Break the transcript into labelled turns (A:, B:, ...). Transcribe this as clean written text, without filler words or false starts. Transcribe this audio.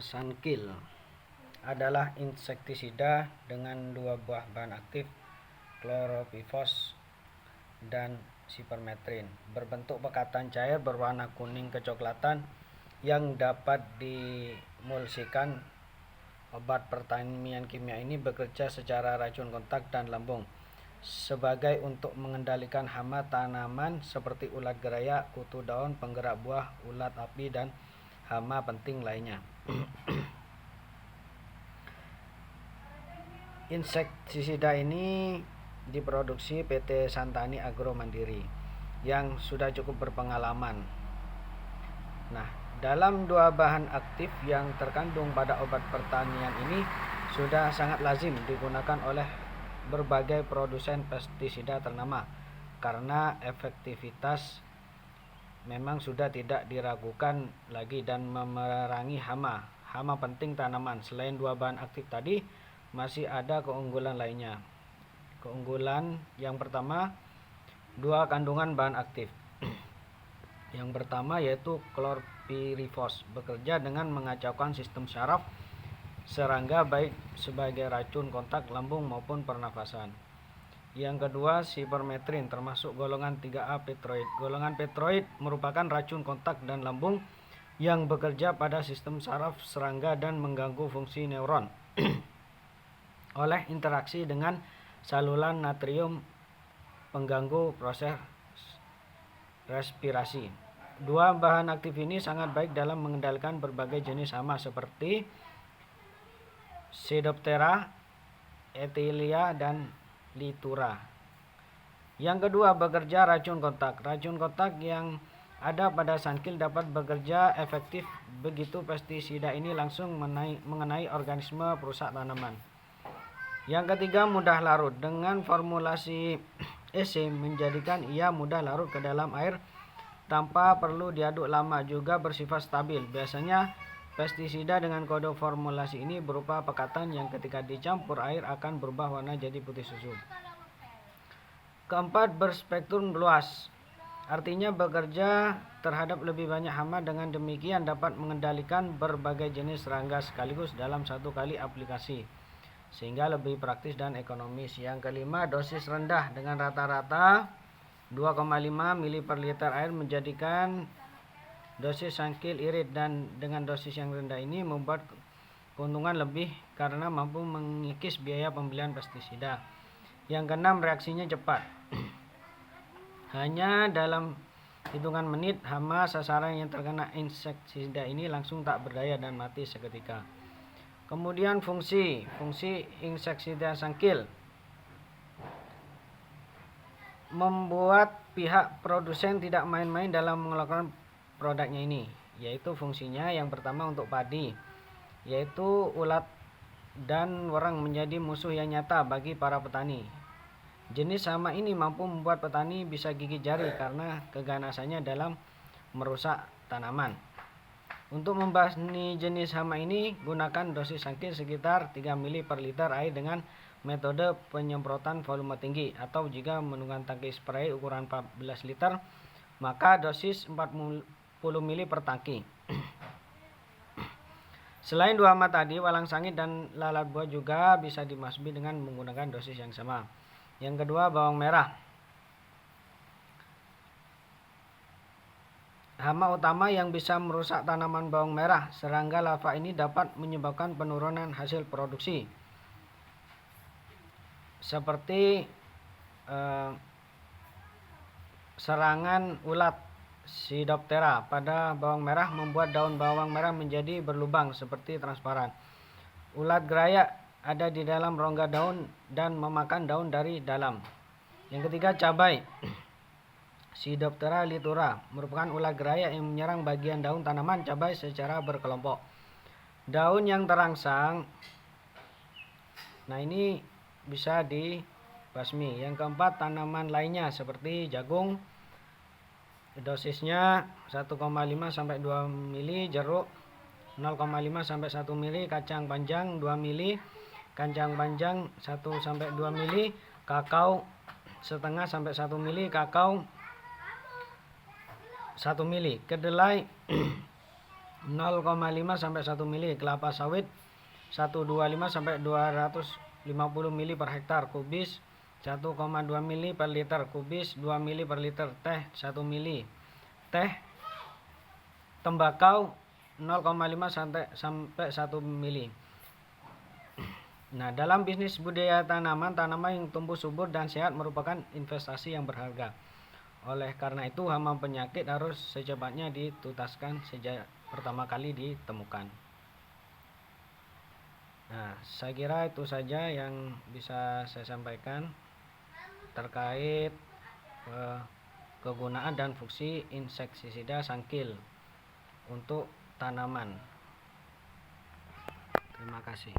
A: Sunkill adalah insektisida dengan dua buah bahan aktif, chlorpyrifos dan sipermetrin, berbentuk pekatan cair berwarna kuning kecoklatan yang dapat diemulsikan. Obat pertanian kimia ini bekerja secara racun kontak dan lambung sebagai untuk mengendalikan hama tanaman seperti ulat geraya, kutu daun, penggerak buah, ulat api, dan hama penting lainnya. Insektisida ini diproduksi PT Santani Agro Mandiri yang sudah cukup berpengalaman. Nah, dalam dua bahan aktif yang terkandung pada obat pertanian ini sudah sangat lazim digunakan oleh berbagai produsen pestisida ternama karena efektivitas memang sudah tidak diragukan lagi dan memerangi hama penting tanaman. Selain dua bahan aktif tadi, masih ada keunggulan lainnya. Keunggulan yang pertama, dua kandungan bahan aktif. Yang pertama yaitu chlorpyrifos, bekerja dengan mengacaukan sistem syaraf serangga baik sebagai racun kontak lambung maupun pernafasan. Yang kedua, sipermetrin termasuk golongan 3A petroid. Golongan petroid merupakan racun kontak dan lambung yang bekerja pada sistem saraf serangga dan mengganggu fungsi neuron oleh interaksi dengan saluran natrium, pengganggu proses respirasi. Dua bahan aktif ini sangat baik dalam mengendalikan berbagai jenis hama seperti Pseudoptera, Ethylea, dan Litura. Yang kedua, bekerja racun kontak. Racun kontak yang ada pada Sunkill dapat bekerja efektif begitu pestisida ini langsung mengenai organisme perusak tanaman. Yang ketiga, mudah larut. Dengan formulasi EC menjadikan ia mudah larut ke dalam air tanpa perlu diaduk lama, juga bersifat stabil. Biasanya pestisida dengan kode formulasi ini berupa pekatan yang ketika dicampur air akan berubah warna jadi putih susu. Keempat, berspektrum luas. Artinya bekerja terhadap lebih banyak hama, dengan demikian dapat mengendalikan berbagai jenis serangga sekaligus dalam satu kali aplikasi, sehingga lebih praktis dan ekonomis. Yang kelima, dosis rendah dengan rata-rata 2,5 ml per liter air menjadikan dosis Sunkill irit, dan dengan dosis yang rendah ini membuat keuntungan lebih karena mampu mengikis biaya pembelian pestisida. Yang keenam, reaksinya cepat. Hanya dalam hitungan menit hama sasaran yang terkena insektisida ini langsung tak berdaya dan mati seketika. Kemudian fungsi insektisida Sunkill membuat pihak produsen tidak main-main dalam mengeluarkan produknya ini, yaitu fungsinya yang pertama untuk padi, yaitu ulat dan warang menjadi musuh yang nyata bagi para petani. Jenis hama ini mampu membuat petani bisa gigit jari karena keganasannya dalam merusak tanaman. Untuk membasmi jenis hama ini, gunakan dosis Sunkill sekitar 3 ml per liter air dengan metode penyemprotan volume tinggi, atau jika menggunakan tangki spray ukuran 14 liter, maka dosis 40 ml per tangki. Selain dua hama tadi, walang sangit dan lalat buah juga bisa dimasmi dengan menggunakan dosis yang sama. Yang kedua, bawang merah. Hama utama yang bisa merusak tanaman bawang merah, serangga lava ini dapat menyebabkan penurunan hasil produksi, seperti serangan ulat Pseudoptera pada bawang merah membuat daun bawang merah menjadi berlubang seperti transparan. Ulat geraya ada di dalam rongga daun dan memakan daun dari dalam. Yang ketiga, cabai. Pseudoptera litura merupakan ulat geraya yang menyerang bagian daun tanaman cabai secara berkelompok. Daun yang terangsang, nah ini bisa dibasmi. Yang keempat, tanaman lainnya seperti jagung, dosisnya 1,5 sampai 2 ml, jeruk 0,5 sampai 1 ml, kacang panjang 2 ml, kacang panjang 1 sampai 2 ml, kakao setengah sampai 1 ml, kakao 1 ml, kedelai 0,5 sampai 1 mili. Kelapa sawit 125 sampai 250 mili per hektar. Kubis 1,2 mili per liter. Kubis 2 mili per liter. Teh 1 mili. Teh tembakau 0,5 sampai 1 mili. Nah, dalam bisnis budidaya tanaman yang tumbuh subur dan sehat merupakan investasi yang berharga. Oleh karena itu, hama penyakit harus secepatnya dituntaskan sejak pertama kali ditemukan. Nah, saya kira itu saja yang bisa saya sampaikan terkait kegunaan dan fungsi insektisida sangkil untuk tanaman. Terima kasih.